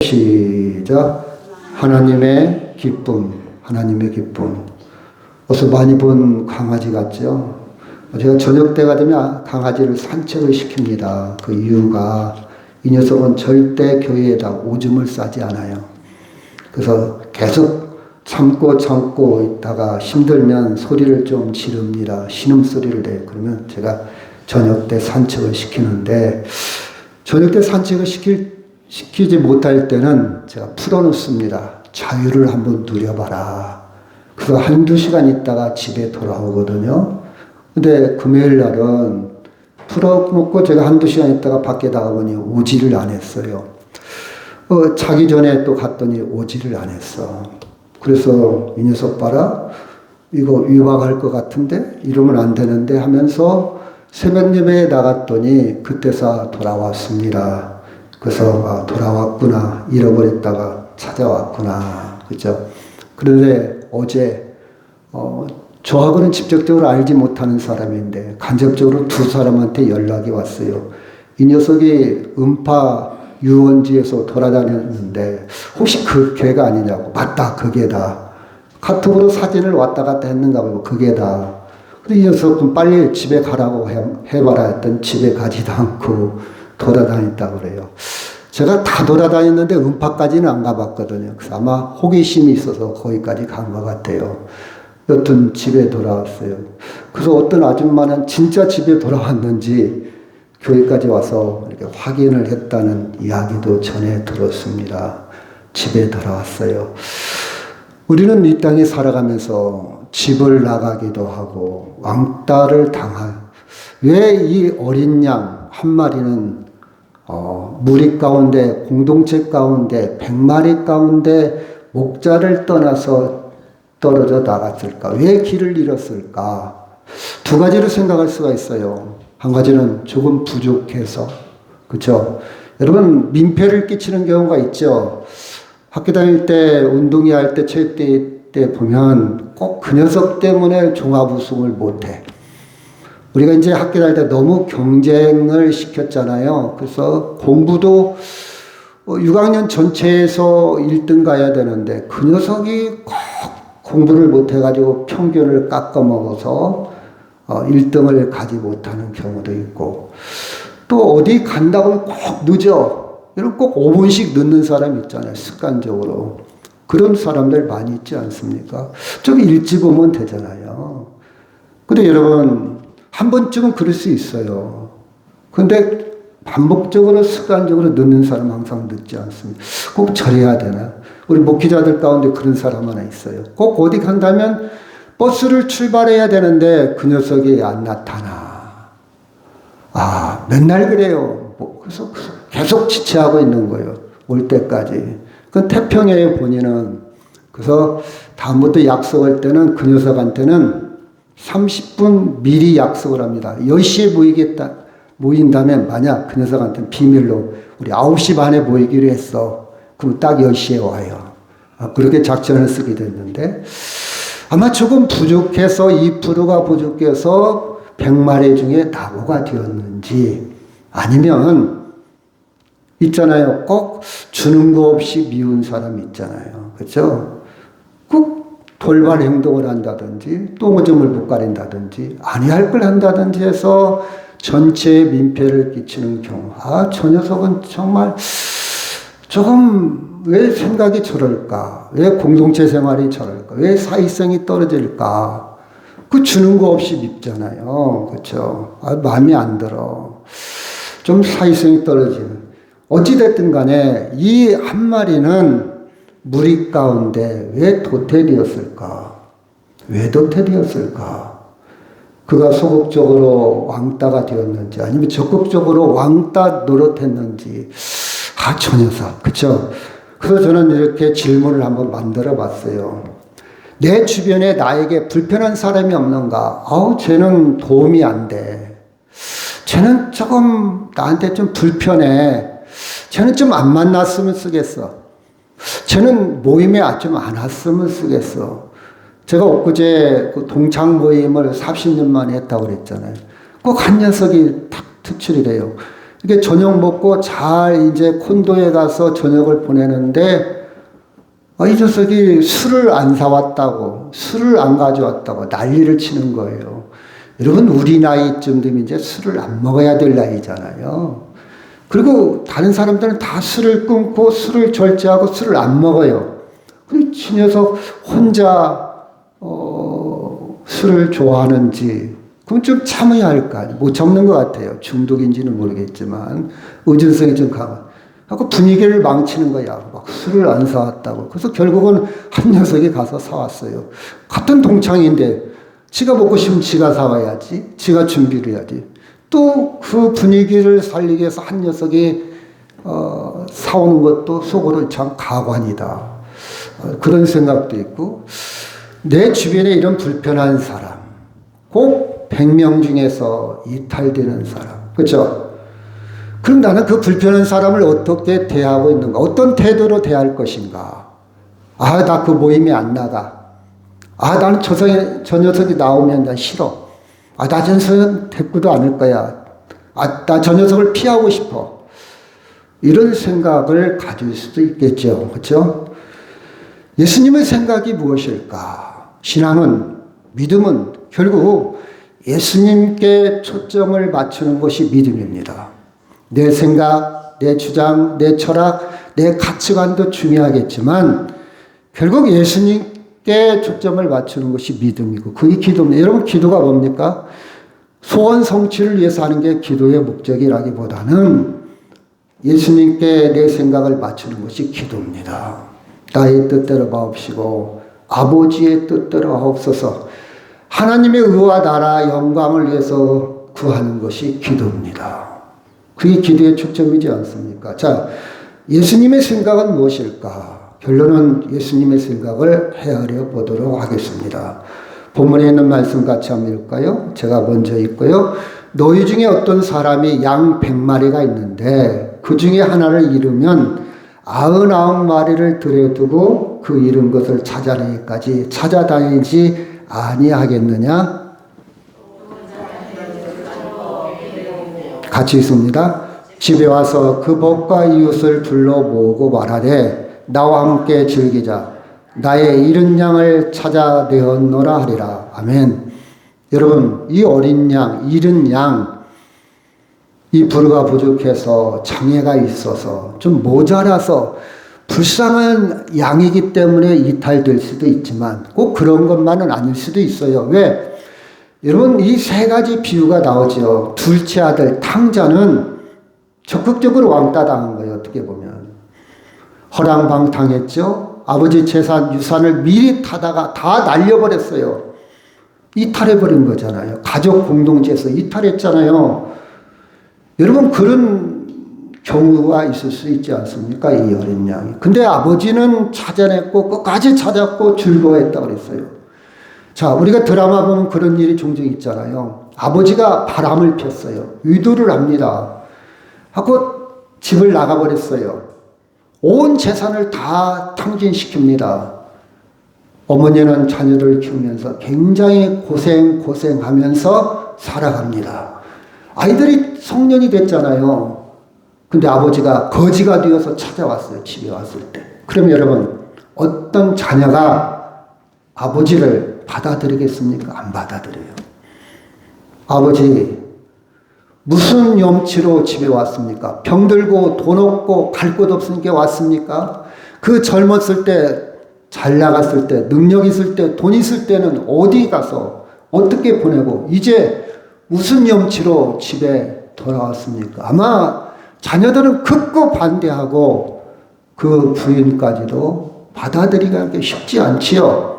시작. 하나님의 기쁨, 하나님의 기쁨. 어서 많이 본 강아지 같죠? 제가 저녁 때가 되면 강아지를 산책을 시킵니다. 그 이유가 이 녀석은 절대 교회에다 오줌을 싸지 않아요. 그래서 계속 참고 있다가 힘들면 소리를 좀 지릅니다. 신음소리를 내요. 그러면 제가 저녁 때 산책을 시키는데, 저녁 때 산책을 시키지 못할 때는 제가 풀어놓습니다. 자유를 한번 누려봐라. 그래서 한두 시간 있다가 집에 돌아오거든요. 근데 금요일 날은 풀어놓고 제가 한두 시간 있다가 밖에 나가보니 오지를 안 했어요. 자기 전에 또 갔더니 오지를 안 했어. 그래서 이 녀석 봐라. 이거 위박할 것 같은데? 이러면 안 되는데 하면서 새벽 예배에 나갔더니 그때서 돌아왔습니다. 그래서 돌아왔구나. 잃어버렸다가 찾아왔구나. 그죠? 그런데 어제 저하고는 직접적으로 알지 못하는 사람인데 간접적으로 두 사람한테 연락이 왔어요. 이 녀석이 음파 유원지에서 돌아다녔는데 혹시 그 개가 아니냐고. 맞다, 그 개다. 카톡으로 사진을 왔다 갔다 했는가 보고 그 개다. 근데 이 녀석은 빨리 집에 가라고 해봐라 했더니 집에 가지도 않고 돌아다녔다고 그래요. 제가 다 돌아다녔는데 음파까지는 안 가봤거든요. 그래서 아마 호기심이 있어서 거기까지 간 것 같아요. 여튼 집에 돌아왔어요. 그래서 어떤 아줌마는 진짜 집에 돌아왔는지 교회까지 와서 이렇게 확인을 했다는 이야기도 전해 들었습니다. 집에 돌아왔어요. 우리는 이 땅에 살아가면서 집을 나가기도 하고 왕따를 당할. 왜 이 어린 양 한 마리는 무리 가운데, 공동체 가운데, 100마리 가운데 목자를 떠나서 떨어져 나갔을까? 왜 길을 잃었을까? 두 가지로 생각할 수가 있어요. 한 가지는 조금 부족해서, 그렇죠? 여러분 민폐를 끼치는 경우가 있죠. 학교 다닐 때, 운동회 할 때, 체육대회 때 보면 꼭 그 녀석 때문에 종합 우승을 못해. 우리가 이제 학교 다닐 때 너무 경쟁을 시켰잖아요. 그래서 공부도 6학년 전체에서 1등 가야 되는데 그 녀석이 꼭 공부를 못해가지고 평균을 깎아먹어서 1등을 가지 못하는 경우도 있고, 또 어디 간다고 꼭 늦어. 이런 꼭 5분씩 늦는 사람 있잖아요. 습관적으로. 그런 사람들 많이 있지 않습니까? 좀 일찍 오면 되잖아요. 근데 여러분, 한 번쯤은 그럴 수 있어요. 근데 반복적으로 습관적으로 늦는 사람 항상 늦지 않습니다. 꼭 저래야 되나? 우리 목회자들 가운데 그런 사람 하나 있어요. 꼭 어디 간다면 버스를 출발해야 되는데 그 녀석이 안 나타나. 맨날 그래요. 그래서 계속 지체하고 있는 거예요. 올 때까지. 그 태평양의 본인은. 그래서 다음부터 약속할 때는 그 녀석한테는 30분 미리 약속을 합니다. 10시에 모인다면 만약 그 녀석한테는 비밀로 우리 9시 반에 모이기로 했어. 그럼 딱 10시에 와요. 그렇게 작전을 쓰게 됐는데 아마 조금 부족해서 2%가 부족해서 100마리 중에 낙오가 되었는지, 아니면 있잖아요. 꼭 주는 거 없이 미운 사람 있잖아요. 그렇죠? 꼭 돌발 행동을 한다든지 똥오줌을 못 가린다든지 아니할 걸 한다든지 해서 전체에 민폐를 끼치는 경우. 저 녀석은 정말 조금 왜 생각이 저럴까? 왜 공동체 생활이 저럴까? 왜 사회성이 떨어질까? 그 주는 거 없이 밉잖아요. 그렇죠? 마음에 안 들어. 좀 사회성이 떨어지는. 어찌됐든 간에 이 한 마리는 무리 가운데 왜 도태되었을까? 왜 도태되었을까? 그가 소극적으로 왕따가 되었는지 아니면 적극적으로 왕따 노릇했는지. 저 녀석. 그쵸? 그래서 저는 이렇게 질문을 한번 만들어 봤어요. 내 주변에 나에게 불편한 사람이 없는가? 쟤는 도움이 안 돼. 쟤는 조금 나한테 좀 불편해. 쟤는 좀 안 만났으면 쓰겠어. 쟤는 모임에 좀 안 왔으면 쓰겠어. 제가 엊그제 그 동창 모임을 40년 만에 했다고 그랬잖아요. 꼭 한 녀석이 탁 특출이 돼요. 이렇게 저녁 먹고 잘 이제 콘도에 가서 저녁을 보내는데 이 녀석이 술을 안 사왔다고, 술을 안 가져왔다고 난리를 치는 거예요. 여러분, 우리 나이쯤 되면 이제 술을 안 먹어야 될 나이잖아요. 그리고 다른 사람들은 다 술을 끊고 술을 절제하고 술을 안 먹어요. 근데 이 녀석 혼자 술을 좋아하는지 그럼 좀 참아야 할 거 아니에요. 못 참는 것 같아요. 중독인지는 모르겠지만 의존성이 좀 강한. 하고 분위기를 망치는 거야. 막 술을 안 사왔다고. 그래서 결국은 한 녀석이 가서 사왔어요. 같은 동창인데 지가 먹고 싶으면 지가 사와야지. 지가 준비를 해야지. 또 그 분위기를 살리기 위해서 한 녀석이 사오는 것도 속으로 참 가관이다. 그런 생각도 있고, 내 주변에 이런 불편한 사람, 꼭 100명 중에서 이탈되는 사람, 그렇죠? 그럼 나는 그 불편한 사람을 어떻게 대하고 있는가? 어떤 태도로 대할 것인가? 나 그 모임에 안 나가. 나는 저 녀석이 나오면 난 싫어. 나 저 녀석은 데리고도 않을 거야. 나 저 녀석을 피하고 싶어. 이런 생각을 가질 수도 있겠죠. 그렇죠? 예수님의 생각이 무엇일까? 신앙은, 믿음은 결국 예수님께 초점을 맞추는 것이 믿음입니다. 내 생각, 내 주장, 내 철학, 내 가치관도 중요하겠지만 결국 예수님께 초점을 맞추는 것이 믿음이고 그게 기도입니다. 여러분, 기도가 뭡니까? 소원 성취를 위해서 하는 게 기도의 목적이라기보다는 예수님께 내 생각을 맞추는 것이 기도입니다. 나의 뜻대로 마옵시고 아버지의 뜻대로 하옵소서. 하나님의 의와 나라 영광을 위해서 구하는 것이 기도입니다. 그게 기도의 초점이지 않습니까? 자, 예수님의 생각은 무엇일까? 결론은 예수님의 생각을 헤아려 보도록 하겠습니다. 본문에 있는 말씀 같이 한번 읽을까요? 제가 먼저 읽고요. 너희 중에 어떤 사람이 양 100마리가 있는데 그 중에 하나를 잃으면 99마리를 들여두고 그 잃은 것을 찾아내기까지 찾아다니지 아니하겠느냐? 같이 있습니다. 집에 와서 그 벗과 이웃을 불러 모으고 말하되 나와 함께 즐기자. 나의 잃은 양을 찾아내었노라 하리라. 아멘. 여러분, 이 어린 양, 잃은 양, 이 부르가 부족해서 장애가 있어서 좀 모자라서 불쌍한 양이기 때문에 이탈될 수도 있지만 꼭 그런 것만은 아닐 수도 있어요. 왜? 여러분, 이 세 가지 비유가 나오죠. 둘째 아들 탕자는 적극적으로 왕따 당한 거예요. 어떻게 보면 허랑방탕했죠. 아버지 재산 유산을 미리 타다가 다 날려버렸어요. 이탈해버린 거잖아요. 가족 공동체에서 이탈했잖아요. 여러분, 그런 경우가 있을 수 있지 않습니까? 이 어린 양이. 근데 아버지는 찾아냈고 끝까지 찾았고 즐거워했다고 그랬어요. 자, 우리가 드라마 보면 그런 일이 종종 있잖아요. 아버지가 바람을 폈어요. 의도를 합니다. 하고 집을 나가버렸어요. 온 재산을 다 탕진시킵니다. 어머니는 자녀를 키우면서 굉장히 고생하면서 살아갑니다. 아이들이 성년이 됐잖아요. 근데 아버지가 거지가 되어서 찾아왔어요. 집에 왔을 때. 그럼 여러분, 어떤 자녀가 아버지를 받아들이겠습니까? 안 받아들여요. 아버지, 무슨 염치로 집에 왔습니까? 병들고 돈 없고 갈 곳 없으니까 왔습니까? 그 젊었을 때, 잘 나갔을 때, 능력 있을 때, 돈 있을 때는 어디 가서 어떻게 보내고 이제 무슨 염치로 집에 돌아왔습니까? 아마 자녀들은 극구 반대하고 그 부인까지도 받아들이기가 쉽지 않지요.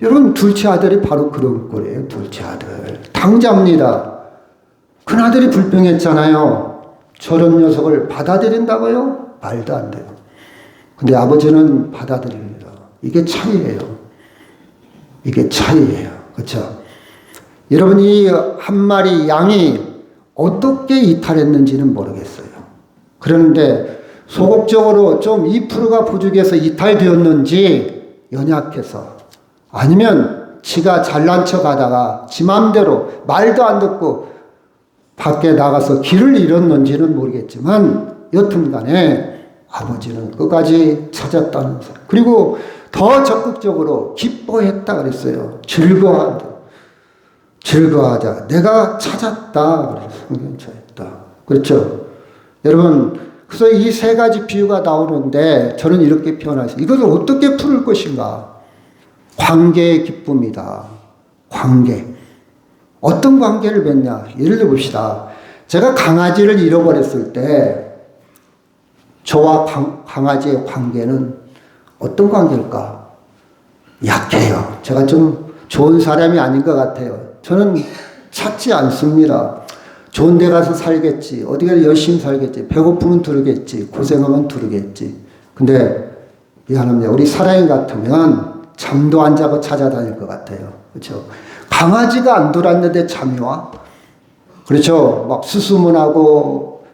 여러분, 둘째 아들이 바로 그런 꼴이에요. 둘째 아들. 당자입니다. 큰아들이 불평했잖아요. 저런 녀석을 받아들인다고요? 말도 안 돼요. 근데 아버지는 받아들입니다. 이게 차이예요. 이게 차이예요. 그렇죠? 여러분, 이 한 마리 양이 어떻게 이탈했는지는 모르겠어요. 그런데 소극적으로 좀 2%가 부족해서 이탈되었는지 연약해서 아니면 지가 잘난 척 하다가 지 맘대로 말도 안 듣고 밖에 나가서 길을 잃었는지는 모르겠지만 여튼 간에 아버지는 끝까지 찾았다는 사람. 그리고 더 적극적으로 기뻐했다 그랬어요. 즐거워하자. 내가 찾았다. 그래서 성경처했다. 그렇죠? 여러분, 그래서 이 세 가지 비유가 나오는데 저는 이렇게 표현했어요. 이것을 어떻게 풀을 것인가? 관계의 기쁨이다. 관계. 어떤 관계를 맺냐? 예를 들어 봅시다. 제가 강아지를 잃어버렸을 때 저와 강아지의 관계는 어떤 관계일까? 약해요. 제가 좀 좋은 사람이 아닌 것 같아요. 저는 찾지 않습니다. 좋은 데 가서 살겠지. 어디 가서 열심히 살겠지. 배고프면 두르겠지. 고생하면 두르겠지. 근데 미안합니다. 우리 사랑이 같으면 잠도 안 자고 찾아다닐 것 같아요. 그렇죠? 강아지가 안 돌았는데 잠이 와? 그렇죠? 막 수수문하고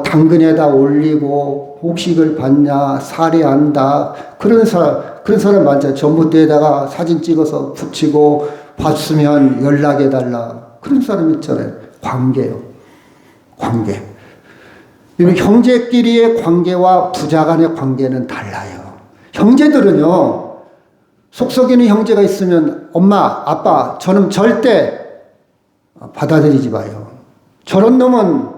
당근에다 올리고 곡식을 받냐, 살해한다. 그런 사람 많잖아요. 전봇대에다가 사진 찍어서 붙이고 봤으면 연락해달라. 그런 사람 있잖아요. 관계요. 관계. 형제끼리의 관계와 부자 간의 관계는 달라요. 형제들은요, 속썩이는 형제가 있으면 엄마, 아빠, 저는 절대 받아들이지 마요. 저런 놈은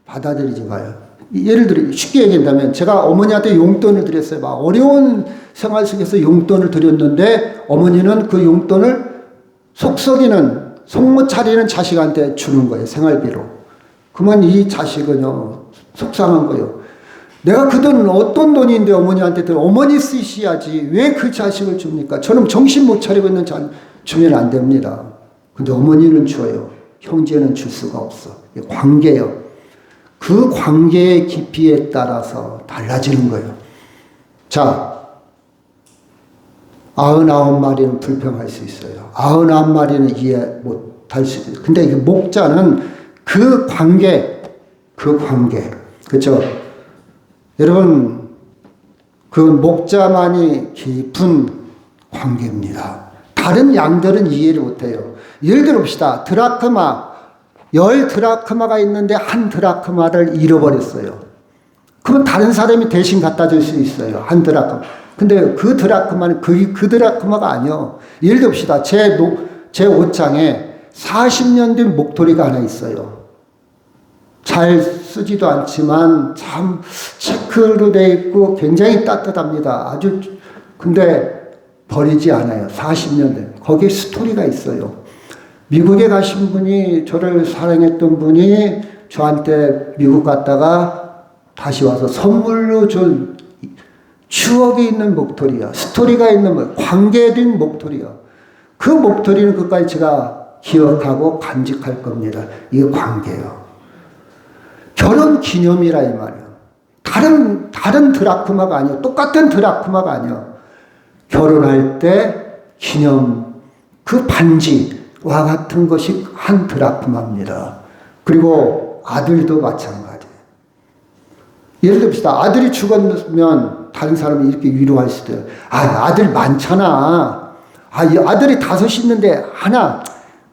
받아들이지 마요. 예를 들어 쉽게 얘기한다면 제가 어머니한테 용돈을 드렸어요. 막 어려운 생활 속에서 용돈을 드렸는데 어머니는 그 용돈을 속썩이는 속못 차리는 자식한테 주는 거예요. 생활비로. 그러면 이 자식은요 속상한 거예요. 내가 그 돈 어떤 돈인데 어머니한테 어머니 쓰셔야지 왜 그 자식을 줍니까? 저는 정신 못 차리고 있는 주면 안 됩니다. 근데 어머니는 줘요. 형제는 줄 수가 없어. 관계요. 그 관계의 깊이에 따라서 달라지는 거예요. 자, 99마리는 불평할 수 있어요. 99마리는 이해 못할 수 있어요. 근데 목자는 그 관계. 그렇죠? 여러분, 그 목자만이 깊은 관계입니다. 다른 양들은 이해를 못해요. 예를 들어 봅시다. 드라크마, 10드라크마가 있는데 1드라크마를 잃어버렸어요. 그럼 다른 사람이 대신 갖다 줄 수 있어요. 1드라크마. 근데 그 드라크마는 그 드라크마가 아니요. 예를 들어 봅시다. 제 옷장에 40년 된 목도리가 하나 있어요. 잘 쓰지도 않지만 참 체크로 되어 있고 굉장히 따뜻합니다. 근데 버리지 않아요. 40년 된. 거기에 스토리가 있어요. 미국에 가신 분이, 저를 사랑했던 분이 저한테 미국 갔다가 다시 와서 선물로 준 추억이 있는 목도리야. 스토리가 있는 관계된 목도리야. 그 목도리는 끝까지 제가 기억하고 간직할 겁니다. 이게 관계예요. 결혼 기념이라 이 말이에요. 다른 드라크마가 아니에요. 똑같은 드라크마가 아니에요. 결혼할 때 기념, 그 반지와 같은 것이 1드라크마입니다. 그리고 아들도 마찬가지예요. 예를 듭시다. 아들이 죽었으면 다른 사람이 이렇게 위로할 수도 있어요. 아들 많잖아. 이 아들이 5 있는데 하나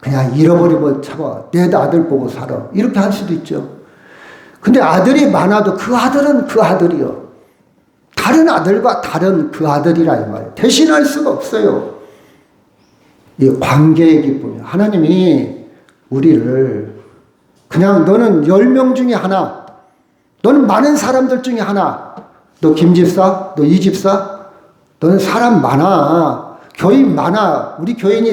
그냥 잃어버리고 잡아. 내 아들 보고 살아. 이렇게 할 수도 있죠. 근데 아들이 많아도 그 아들은 그 아들이요. 다른 아들과 다른 그 아들이라 이 말이에요. 대신할 수가 없어요. 이 관계의 기쁨이. 하나님이 우리를 그냥 너는 10명 중에 하나, 너는 많은 사람들 중에 하나, 너 김집사, 너 이집사, 너는 사람 많아. 교인 많아. 우리 교인이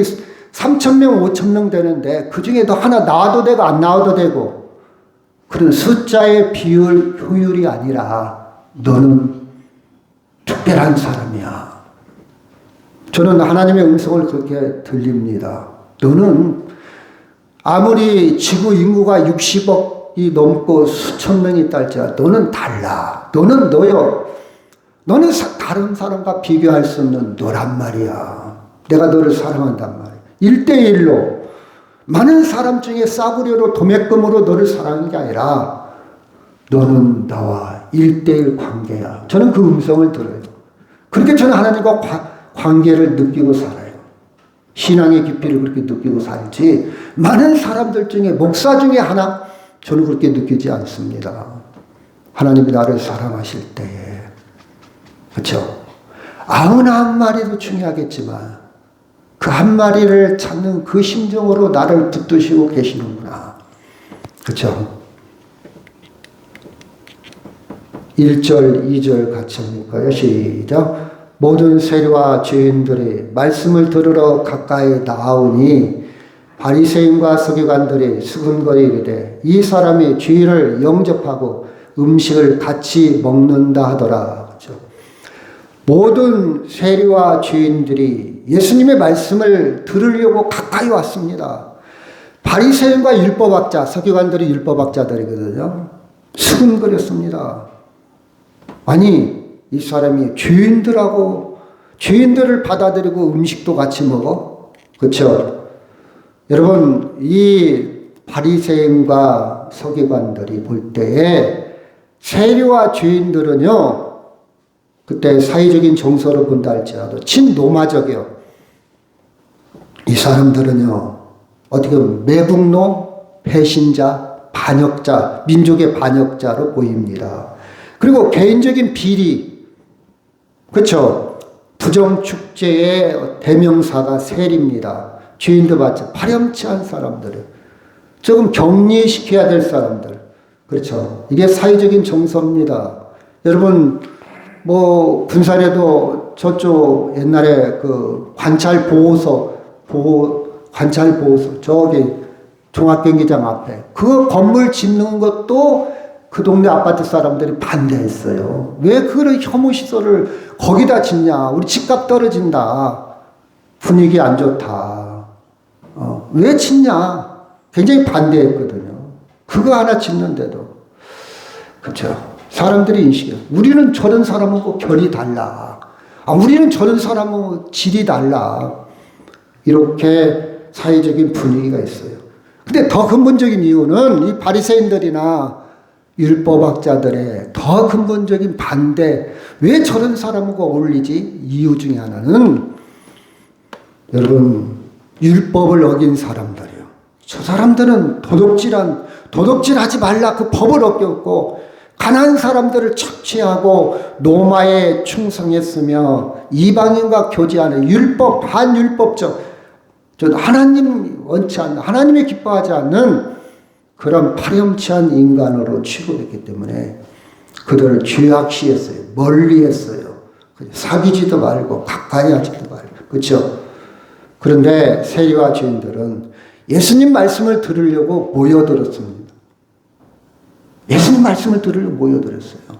3,000명, 5,000명 되는데 그 중에도 하나 나와도 되고 안 나와도 되고 그런 숫자의 효율이 아니라 너는 특별한 사람이야. 저는 하나님의 음성을 그렇게 들립니다. 너는 아무리 지구 인구가 60억이 넘고 수천 명이 있다 할지라도 너는 달라. 너는 너요. 너는 다른 사람과 비교할 수 없는 너란 말이야. 내가 너를 사랑한단 말이야. 1대1로 많은 사람 중에 싸구려로 도매금으로 너를 사랑하는 게 아니라 너는 나와 1대1 관계야. 저는 그 음성을 들어요. 그렇게 저는 하나님과 관계를 느끼고 살아요. 신앙의 깊이를 그렇게 느끼고 살지. 많은 사람들 중에 목사 중에 하나, 저는 그렇게 느끼지 않습니다. 하나님이 나를 사랑하실 때에. 그렇죠? 아무나 한 마리도 중요하겠지만 그 한 마리를 찾는 그 심정으로 나를 붙드시고 계시는구나. 그렇죠? 1절, 2절 같이 읽을까요? 시작. 모든 세리와 죄인들이 말씀을 들으러 가까이 나오니 바리새인과 서기관들이 수군거리 이르되 이 사람이 주의를 영접하고 음식을 같이 먹는다 하더라. 그렇죠? 모든 세리와 죄인들이 예수님의 말씀을 들으려고 가까이 왔습니다. 바리새인과 율법학자, 서기관들이 율법학자들이거든요. 수군거렸습니다. 아니, 이 사람이 죄인들을 받아들이고 음식도 같이 먹어? 그렇죠? 여러분, 이 바리새인과 서기관들이 볼 때에 세리와 죄인들은요, 그때 사회적인 정서로 본다 할지라도 친노마적이요. 이 사람들은요, 어떻게 보면 매국노, 배신자, 반역자, 민족의 반역자로 보입니다. 그리고 개인적인 비리, 그렇죠? 부정축제의 대명사가 세리입니다. 죄인도 맞죠. 파렴치한 사람들을 조금 격리시켜야 될 사람들, 그렇죠? 이게 사회적인 정서입니다. 여러분, 뭐 군산에도 저쪽 옛날에 그 관찰보호소 저기 종합경기장 앞에 그 건물 짓는 것도 그 동네 아파트 사람들이 반대했어요. 왜 그런 혐오시설을 거기다 짓냐? 우리 집값 떨어진다. 분위기 안 좋다. 왜 짓냐? 굉장히 반대했거든요. 그거 하나 짓는데도. 그렇죠. 사람들이 인식해요. 우리는 저런 사람하고 결이 달라. 우리는 저런 사람하고 질이 달라. 이렇게 사회적인 분위기가 있어요. 근데 더 근본적인 이유는 이 바리새인들이나 율법학자들의 더 근본적인 반대, 왜 저런 사람하고 어울리지? 이유 중에 하나는 여러분, 율법을 어긴 사람들이요. 저 사람들은 도둑질하지 말라 그 법을 어겼고 가난한 사람들을 착취하고 로마에 충성했으며 이방인과 교제하는 율법, 반율법적, 하나님 원치 않는, 하나님이 기뻐하지 않는 그런 파렴치한 인간으로 취급했기 때문에 그들을 죄악시했어요. 멀리했어요. 사귀지도 말고 가까이 하지도 말고. 그렇죠? 그런데 세리와 죄인들은 예수님 말씀을 들으려고 모여들었습니다. 예수님 말씀을 들으려고 모여들었어요.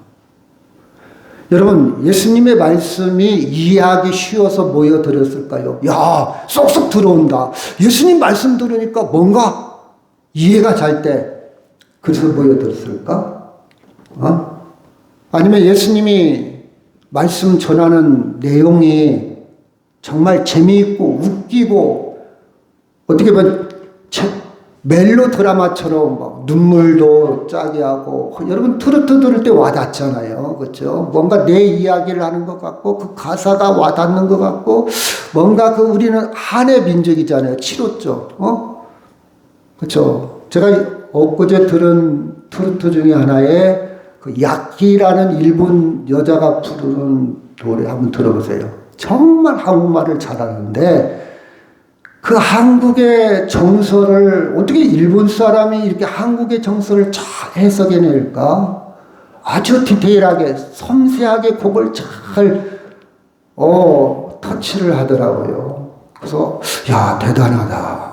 여러분, 예수님의 말씀이 이해하기 쉬워서 모여들었을까요? 야, 쏙쏙 들어온다. 예수님 말씀 들으니까 뭔가 이해가 잘 때, 그래서 모여들었을까? 아니면 예수님이 말씀 전하는 내용이 정말 재미있고 웃기고, 어떻게 보면 멜로 드라마처럼 막 눈물도 짜게 하고, 여러분 트로트 들을 때 와닿잖아요. 그렇죠? 뭔가 내 이야기를 하는 것 같고, 그 가사가 와닿는 것 같고, 뭔가 우리는 한의 민족이잖아요. 치료죠. 그렇죠. 제가 엊그제 들은 트로트 중에 하나에 그 야끼라는 일본 여자가 부르는 노래 한번 들어보세요. 정말 한국말을 잘하는데 그 한국의 정서를 어떻게 일본 사람이 이렇게 한국의 정서를 잘 해석해낼까? 아주 디테일하게 섬세하게 곡을 잘 터치를 하더라고요. 그래서 야, 대단하다.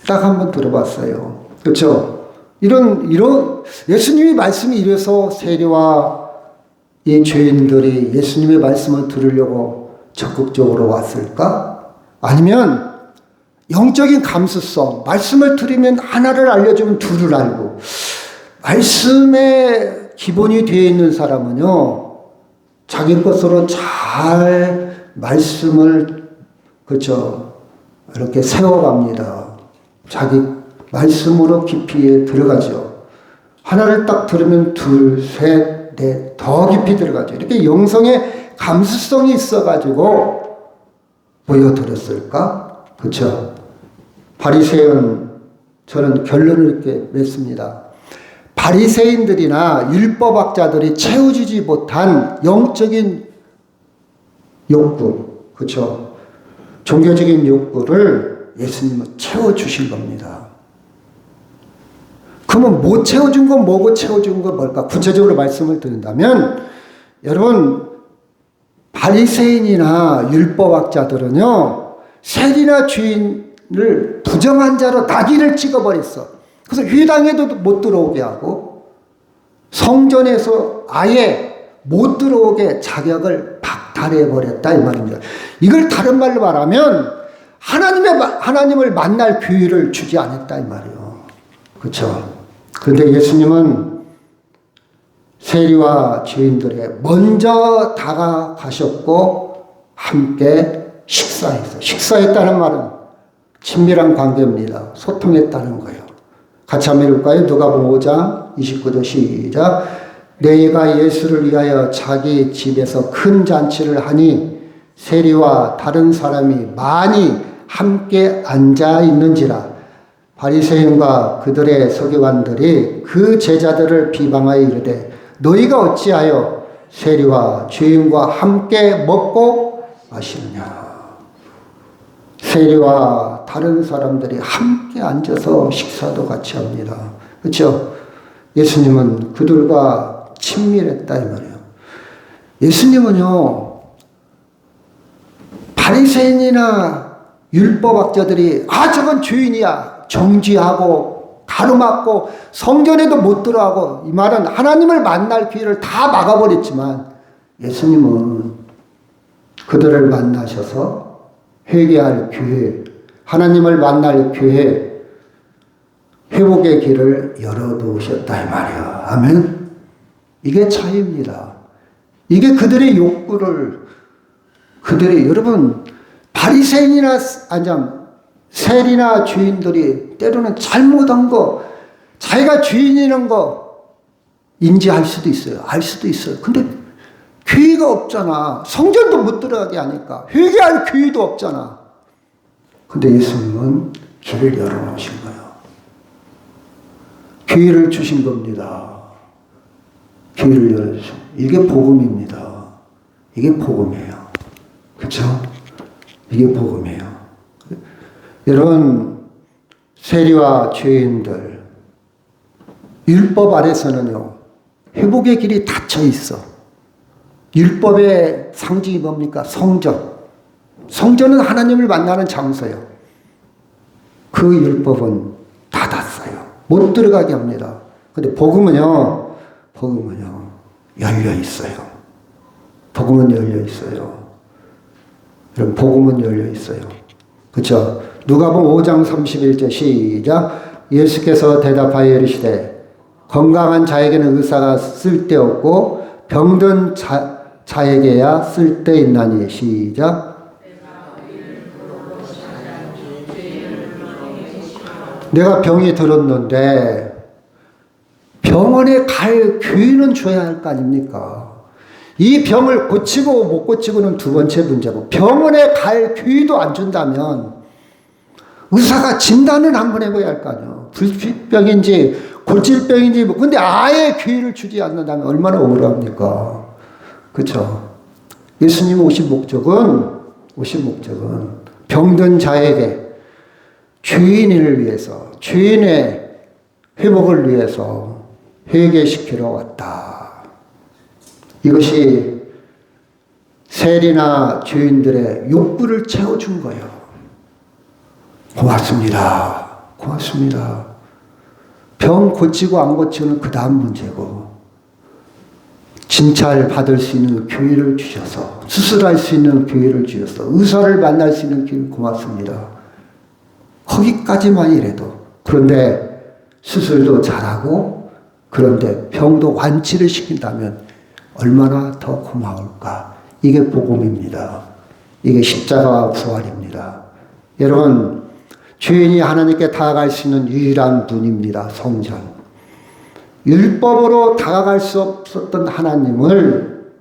딱 한번 들어봤어요. 그렇죠? 이런 예수님의 말씀이 이래서 세리와 이 죄인들이 예수님의 말씀을 들으려고 적극적으로 왔을까? 아니면 영적인 감수성, 말씀을 들으면 하나를 알려주면 둘을 알고, 말씀에 기본이 되어 있는 사람은요, 자기 것으로 잘 말씀을, 그렇죠, 이렇게 세워갑니다. 자기 말씀으로 깊이에 들어가죠. 하나를 딱 들으면 둘, 셋, 넷, 더 깊이 들어가죠. 이렇게 영성의 감수성이 있어가지고 모여들었을까? 그렇죠. 바리새인 저는 결론을 이렇게 맺습니다. 바리새인들이나 율법학자들이 채워주지 못한 영적인 욕구, 그렇죠? 종교적인 욕구를 예수님은 채워주신 겁니다. 그러면 못 채워준 건 뭐고 채워준 건 뭘까? 구체적으로 말씀을 드린다면, 여러분, 바리새인이나 율법학자들은요, 세리나 주인을 부정한 자로 낙인을 찍어버렸어. 그래서 회당에도 못 들어오게 하고 성전에서 아예 못 들어오게 자격을 박탈해버렸다 이 말입니다. 이걸 다른 말로 말하면 하나님을 만날 기회를 주지 않았다 이 말이에요. 그렇죠? 그런데 예수님은 세리와 죄인들에 먼저 다가가셨고 함께 식사했다는 말은 친밀한 관계입니다. 소통했다는 거예요. 같이 한번 읽을까요? 누가복음 5장 29절 시작. 너희가 예수를 위하여 자기 집에서 큰 잔치를 하니 세리와 다른 사람이 많이 함께 앉아 있는지라. 바리새인과 그들의 서기관들이 그 제자들을 비방하여 이르되 너희가 어찌하여 세리와 죄인과 함께 먹고 마시느냐. 세리와 다른 사람들이 함께 앉아서 식사도 같이 합니다. 그렇죠? 예수님은 그들과 친밀했다 이 말이에요. 예수님은요, 바리새인이나 율법학자들이 저건 죄인이야 정죄하고 가로막고 성전에도 못 들어가고, 이 말은 하나님을 만날 기회를 다 막아버렸지만 예수님은 그들을 만나셔서 회개할 기회, 하나님을 만날 기회, 회복의 길을 열어놓으셨다 이 말이야. 아멘. 이게 차이입니다. 이게 그들의 욕구를, 여러분, 바리새인이나 세리나 죄인들이 때로는 잘못한 거, 자기가 죄인이라는 거 인지할 수도 있어요. 알 수도 있어요. 근데 기회가 없잖아. 성전도 못 들어가게 하니까. 회개할 기회도 없잖아. 근데 예수님은 길을 열어놓으신 거예요. 기회를 주신 겁니다. 기회를 열어주신. 이게 복음입니다. 이게 복음이에요. 그렇죠? 이게 복음이에요. 여러분, 세리와 죄인들, 율법 아래서는요, 회복의 길이 닫혀 있어. 율법의 상징이 뭡니까? 성전. 성전은 하나님을 만나는 장소예요. 그 율법은 닫았어요. 못 들어가게 합니다. 근데 복음은요, 열려 있어요. 복음은 열려 있어요. 여러분, 복음은 열려 있어요. 그렇죠? 누가복음 5장 31절 시작. 예수께서 대답하여 이르시되 건강한 자에게는 의사가 쓸데없고 병든 자에게야 쓸데있나니. 시작. 내가 병이 들었는데 병원에 갈 기회는 줘야 할 거 아닙니까? 이 병을 고치고 못 고치고는 두 번째 문제고, 병원에 갈 기회도 안 준다면 의사가 진단은 한번 해봐야 할 거 아니에요. 불치병인지 골질병인지, 근데 아예 기회를 주지 않는다면 얼마나 억울합니까? 그렇죠? 예수님 오신 목적은 병든 자에게, 죄인을 위해서, 죄인의 회복을 위해서 회개시키러 왔다. 이것이 세리나 죄인들의 욕구를 채워준 거예요. 고맙습니다. 병 고치고 안 고치고는 그 다음 문제고, 진찰 받을 수 있는 기회를 주셔서, 수술할 수 있는 기회를 주셔서, 의사를 만날 수 있는 기회를 고맙습니다. 거기까지만이라도. 그런데 수술도 잘하고, 그런데 병도 완치를 시킨다면 얼마나 더 고마울까. 이게 복음입니다. 이게 십자가와 부활입니다. 여러분, 죄인이 하나님께 다가갈 수 있는 유일한 분입니다. 성전. 율법으로 다가갈 수 없었던 하나님을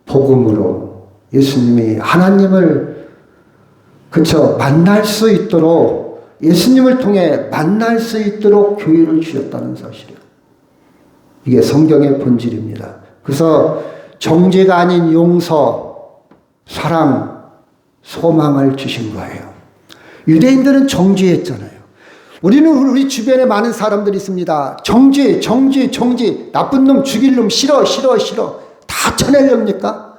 복음으로 예수님이 하나님을 만날 수 있도록 예수님을 통해 만날 수 있도록 교회를 주셨다는 사실이에요. 이게 성경의 본질입니다. 그래서 정죄가 아닌 용서, 사랑, 소망을 주신 거예요. 유대인들은 정죄했잖아요. 우리는 우리 주변에 많은 사람들이 있습니다. 정죄, 나쁜 놈, 죽일 놈, 싫어. 다 쳐내렵니까?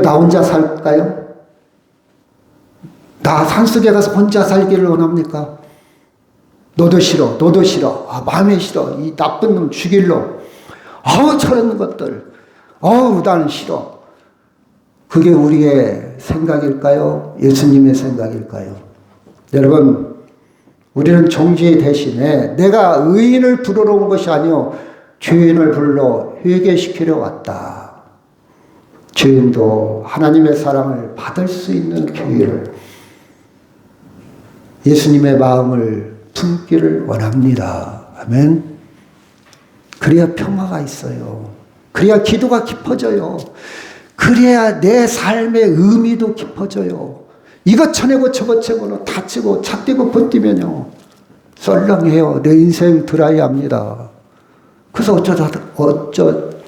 나 혼자 살까요? 나 산속에 가서 혼자 살기를 원합니까? 너도 싫어. 마음에 싫어. 이 나쁜 놈, 죽일 놈. 저런 것들. 나는 싫어. 그게 우리의 생각일까요? 예수님의 생각일까요? 여러분, 우리는 정죄 대신에 내가 의인을 부르러 온 것이 아니요 죄인을 불러 회개시키려 왔다. 죄인도 하나님의 사랑을 받을 수 있는 교회를, 예수님의 마음을 품기를 원합니다. 아멘. 그래야 평화가 있어요. 그래야 기도가 깊어져요. 그래야 내 삶의 의미도 깊어져요. 이것 쳐내고 저것 쳐내고 다치고 찻뛰고 버티면요 썰렁해요. 내 인생 드라이합니다. 그래서 어쩌다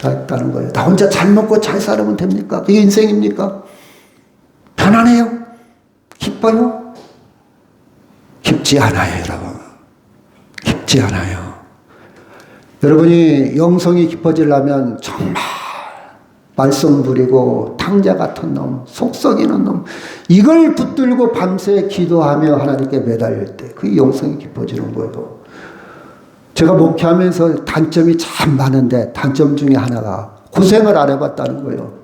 했다는 거예요. 나 혼자 잘 먹고 잘 살면 됩니까? 그게 인생입니까? 편안해요? 기뻐요? 깊지 않아요, 여러분. 깊지 않아요. 여러분이 영성이 깊어지려면 정말 말썽 부리고 탕자 같은 놈, 속 썩이는 놈, 이걸 붙들고 밤새 기도하며 하나님께 매달릴 때 그게 영성이 깊어지는 거예요. 제가 목회하면서 단점이 참 많은데 단점 중에 하나가 고생을 안 해봤다는 거예요.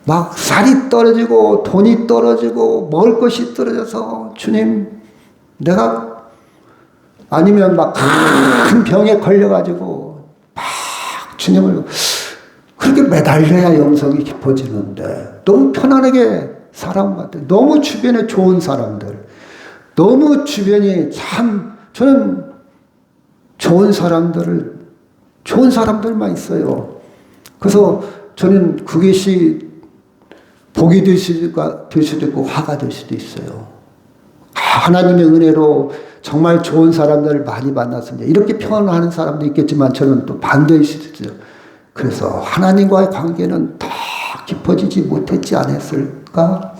막 살이 떨어지고 돈이 떨어지고 먹을 것이 떨어져서 주님 내가 아니면 막 큰 병에 걸려가지고 막 주님을 그렇게 매달려야 영성이 깊어지는데 너무 편안하게 살아온 것 같아요. 너무 주변에 좋은 사람들, 너무 주변이 참 저는 좋은 사람들만 있어요. 그래서 저는 그것이 복이 될 수도 있고 화가 될 수도 있어요. 하나님의 은혜로 정말 좋은 사람들을 많이 만났습니다. 이렇게 표현하는 사람도 있겠지만 저는 또 반대일 수도 있어요. 그래서 하나님과의 관계는 더 깊어지지 못했지 않았을까?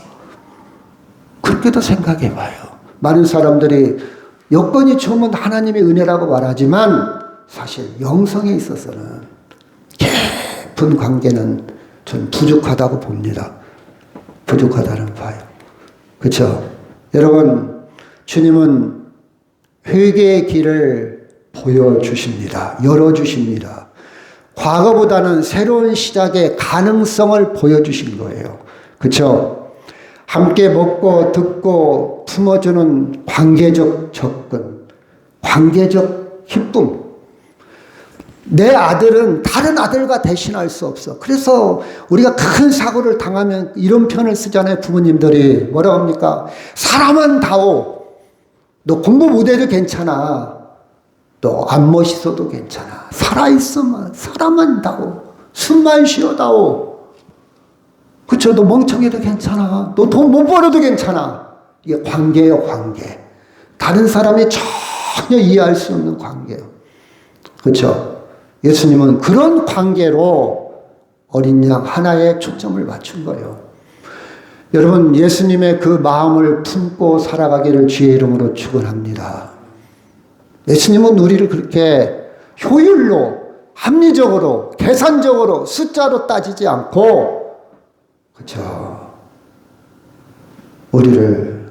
그렇게도 생각해 봐요. 많은 사람들이 여건이 좋으면 하나님의 은혜라고 말하지만 사실 영성에 있어서는 깊은 관계는 전 부족하다고 봅니다. 부족하다는 봐요. 그렇죠? 여러분, 주님은 회개의 길을 보여주십니다. 열어주십니다. 과거보다는 새로운 시작의 가능성을 보여주신 거예요. 그렇죠? 함께 먹고 듣고 품어주는 관계적 접근, 관계적 기쁨. 내 아들은 다른 아들과 대신할 수 없어. 그래서 우리가 큰 사고를 당하면 이런 표현을 쓰잖아요. 부모님들이 뭐라고 합니까? 사람은 다오. 너 공부 못해도 괜찮아. 너 안 멋있어도 괜찮아. 살아있으면 사람은 다오. 숨만 쉬어다오. 그쵸? 너 멍청해도 괜찮아. 너 돈 못 벌어도 괜찮아. 이게 관계예요, 관계. 다른 사람이 전혀 이해할 수 없는 관계예요. 그쵸? 예수님은 그런 관계로 어린 양 하나에 초점을 맞춘 거예요. 여러분, 예수님의 그 마음을 품고 살아가기를 주의 이름으로 축원합니다. 예수님은 우리를 그렇게 효율로, 합리적으로, 계산적으로, 숫자로 따지지 않고, 그렇죠? 우리를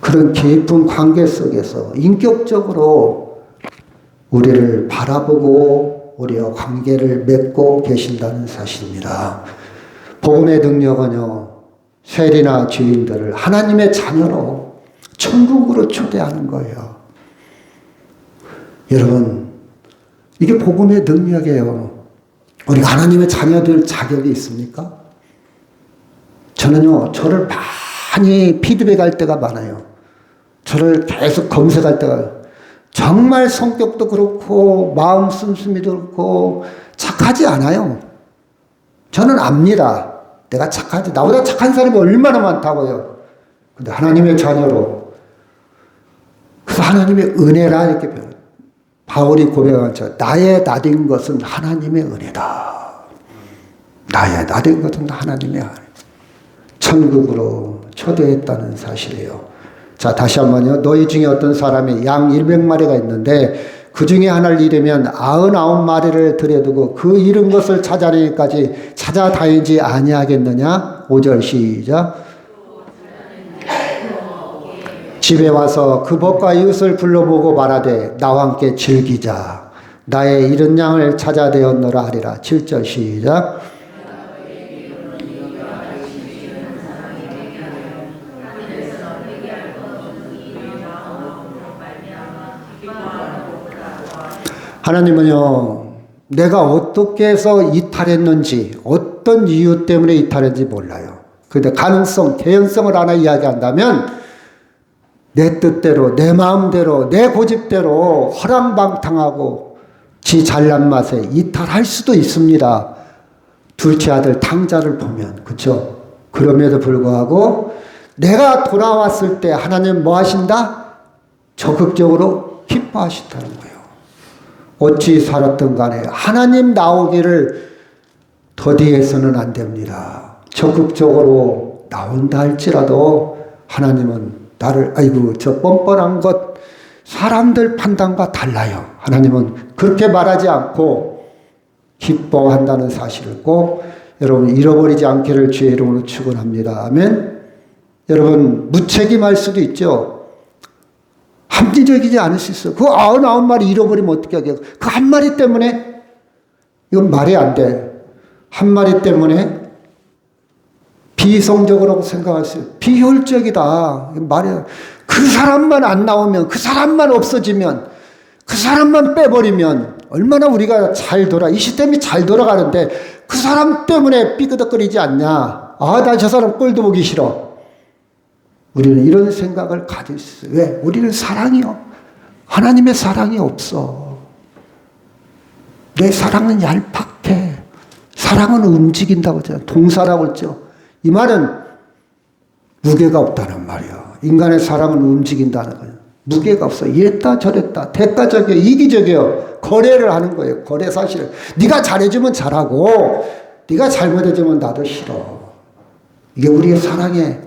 그런 깊은 관계 속에서 인격적으로 우리를 바라보고 우리와 관계를 맺고 계신다는 사실입니다. 복음의 능력은요, 세리나 죄인들을 하나님의 자녀로 천국으로 초대하는 거예요. 여러분, 이게 복음의 능력이에요. 우리가 하나님의 자녀들 자격이 있습니까? 저는요, 저를 많이 피드백할 때가 많아요. 저를 계속 검색할 때가, 정말 성격도 그렇고 마음 씀씀이도 그렇고 착하지 않아요. 저는 압니다. 내가 착하지. 나보다 착한 사람이 얼마나 많다고요. 근데 하나님의 자녀로 하나님의 은혜라 이렇게 표현. 바울이 고백한 것처럼 나의 나된 것은 하나님의 은혜다. 나의 나된 것은 하나님의 은혜. 천국으로 초대했다는 사실이에요. 자, 다시 한번요. 너희 중에 어떤 사람이 양 100마리가 있는데 그 중에 하나를 잃으면 99마리를 들여두고 그 잃은 것을 찾아내기까지 찾아다니지 아니하겠느냐? 5절 시작. 집에 와서 그 벗과 이웃을 불러보고 말하되 나와 함께 즐기자. 나의 잃은 양을 찾아내었노라 하리라. 7절 시작. 하나님은요, 내가 어떻게 해서 이탈했는지, 어떤 이유 때문에 이탈했는지 몰라요. 그런데 가능성, 개연성을 하나 이야기한다면 내 뜻대로, 내 마음대로, 내 고집대로 허랑방탕하고 지 잘난 맛에 이탈할 수도 있습니다. 둘째 아들 탕자를 보면, 그렇죠? 그럼에도 불구하고 내가 돌아왔을 때 하나님 뭐 하신다? 적극적으로 기뻐하신다는 거예요. 어찌 살았든 간에 하나님 나오기를 더디해서는 안 됩니다. 적극적으로 나온다 할지라도 하나님은 나를 저 뻔뻔한 것 사람들 판단과 달라요. 하나님은 그렇게 말하지 않고 기뻐한다는 사실을 꼭 여러분 잃어버리지 않기를 주의 이름으로 축원합니다. 아멘. 여러분 무책임할 수도 있죠. 합리적이지 않을 수 있어요. 그 99마리 잃어버리면 어떻게 하겠어요? 그 한 마리 때문에 이건 말이 안 돼. 한 마리 때문에 비이성적으로 생각할 수 있어요. 비효율적이다. 말이야. 그 사람만 안 나오면, 그 사람만 없어지면, 그 사람만 빼버리면 얼마나 우리가 이 시스템이 잘 돌아가는데 그 사람 때문에 삐그덕거리지 않냐. 나 저 사람 꼴도 보기 싫어. 우리는 이런 생각을 가질 수 있어요. 왜? 우리는 사랑이요. 하나님의 사랑이 없어. 내 사랑은 얄팍해. 사랑은 움직인다고 하잖아요. 동사라고 했죠. 이 말은 무게가 없다는 말이야. 인간의 사랑은 움직인다는 거예요. 무게가 없어. 이랬다 저랬다. 대가적이요. 이기적이요. 거래를 하는 거예요. 거래 사실을. 네가 잘해주면 잘하고 네가 잘못해주면 나도 싫어. 이게 우리의 사랑의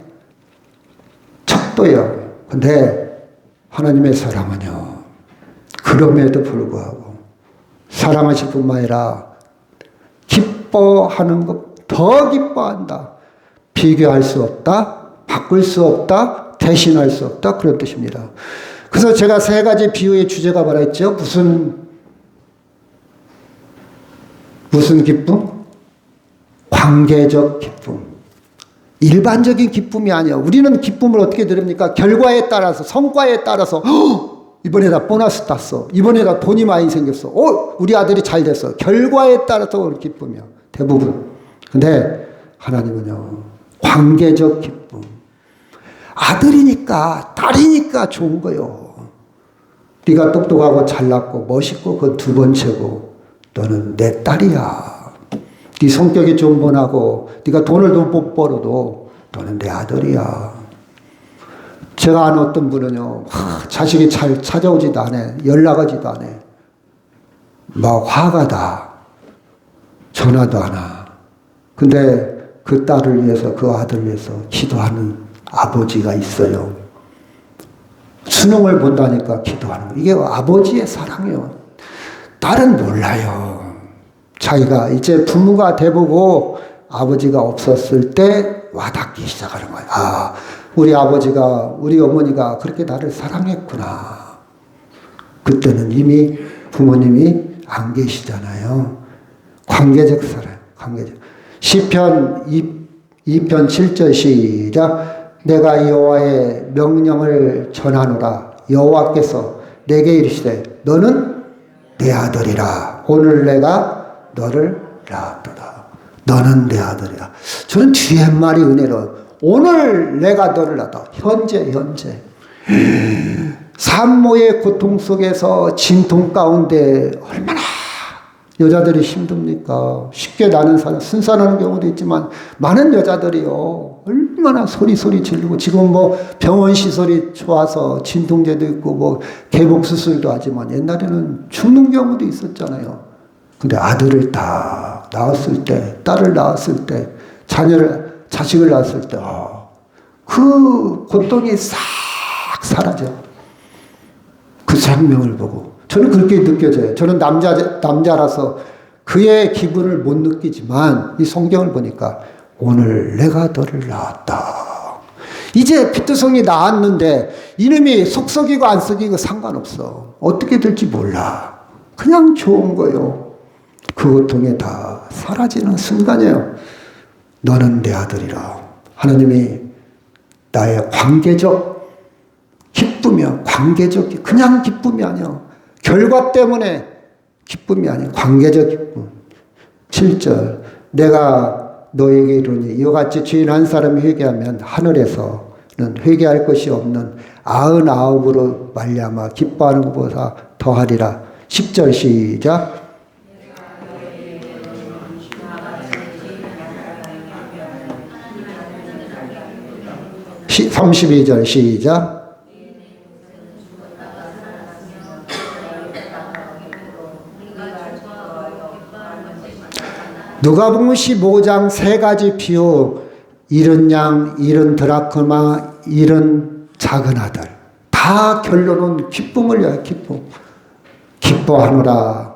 척도예요. 근데 하나님의 사랑은요. 그럼에도 불구하고 사랑하실 뿐만 아니라 기뻐하는 것 더 기뻐한다. 비교할 수 없다. 바꿀 수 없다. 대신할 수 없다. 그런 뜻입니다. 그래서 제가 세 가지 비유의 주제가 뭐라 했죠? 무슨 기쁨? 관계적 기쁨. 일반적인 기쁨이 아니야. 우리는 기쁨을 어떻게 들읍니까? 결과에 따라서, 성과에 따라서, 이번에 나 보너스 땄어. 이번에 나 돈이 많이 생겼어. 우리 아들이 잘 됐어. 결과에 따라서 그런 기쁨이야. 대부분. 근데 하나님은요, 관계적 기쁨. 아들이니까, 딸이니까 좋은 거요. 네가 똑똑하고 잘났고 멋있고 그건 두 번째고 너는 내 딸이야. 네 성격이 좀 번하고 네가 돈을 못 벌어도 너는 내 아들이야. 제가 아는 어떤 분은요, 자식이 잘 찾아오지도 않아. 연락하지도 않아. 막 화가 나. 전화도 안 와. 근데 그 딸을 위해서, 그 아들을 위해서 기도하는 아버지가 있어요. 수능을 본다니까 기도하는 거. 이게 아버지의 사랑이에요. 딸은 몰라요. 자기가 이제 부모가 돼보고 아버지가 없었을 때 와닿기 시작하는 거예요. 우리 아버지가, 우리 어머니가 그렇게 나를 사랑했구나. 그때는 이미 부모님이 안 계시잖아요. 관계적 사랑, 관계적. 시편 2편 7절 시작. 내가 여호와의 명령을 전하노라. 여호와께서 내게 이르시되 너는 내 아들이라. 오늘 내가 너를 낳았도다. 너는 내 아들이라. 저는 뒤에 한 말이 은혜로. 오늘 내가 너를 낳았다. 현재. 산모의 고통 속에서 진통 가운데 얼마나 여자들이 힘듭니까? 쉽게 나는 사람, 순산하는 경우도 있지만 많은 여자들이요. 얼마나 소리 지르고 지금 뭐 병원 시설이 좋아서 진통제도 있고 뭐 개복 수술도 하지만 옛날에는 죽는 경우도 있었잖아요. 근데 아들을 다 낳았을 때, 딸을 낳았을 때, 자식을 낳았을 때, 그 고통이 싹 사라져. 그 생명을 보고. 저는 그렇게 느껴져요. 저는 남자라서 그의 기분을 못 느끼지만 이 성경을 보니까 오늘 내가 너를 낳았다. 이제 피투성이 낳았는데 이놈이 속 썩이고 안 썩이고 상관없어. 어떻게 될지 몰라. 그냥 좋은 거예요. 그 고통이 다 사라지는 순간이에요. 너는 내 아들이라. 하나님이 나의 관계적 기쁨이야. 관계적, 그냥 기쁨이 아니야. 결과 때문에 기쁨이 아니야. 관계적 기쁨. 7절. 내가 너에게 이르니 이와 같이 죄인 한 사람이 회개하면 하늘에서는 회개할 것이 없는 99으로 말미암아 기뻐하는 것보다 더하리라. 10절 시작. 32절 시작. 누가복음 15장 세 가지 비유, 잃은 양, 잃은 드라크마, 잃은 작은 아들. 다 결론은 기쁨을 위하여 기쁨. 기뻐하노라.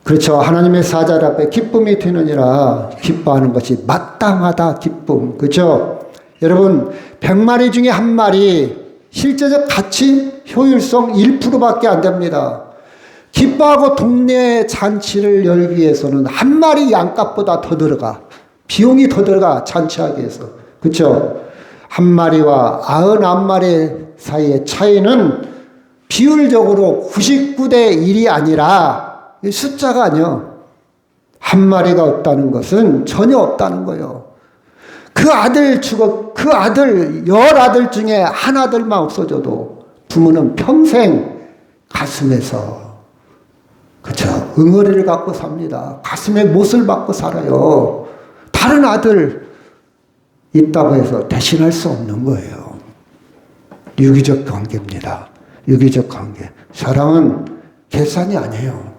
그렇죠. 하나님의 사자 앞에 기쁨이 되느니라. 기뻐하는 것이 마땅하다. 기쁨. 그렇죠. 여러분 100마리 중에 한 마리 실제적 가치 효율성 1%밖에 안 됩니다. 기뻐하고 동네 잔치를 열기 위해서는 한 마리 양값보다 더 들어가. 비용이 더 들어가 잔치하기 위해서. 그렇죠? 한 마리와 99마리 사이의 차이는 비율적으로 99대 1이 아니라 숫자가 아니요. 한 마리가 없다는 것은 전혀 없다는 거예요. 그 아들 그 아들 10아들 중에 한 아들만 없어져도 부모는 평생 가슴에서 그렇죠. 응어리를 갖고 삽니다. 가슴에 못을 받고 살아요. 다른 아들 있다고 해서 대신할 수 없는 거예요. 유기적 관계입니다. 유기적 관계. 사랑은 계산이 아니에요.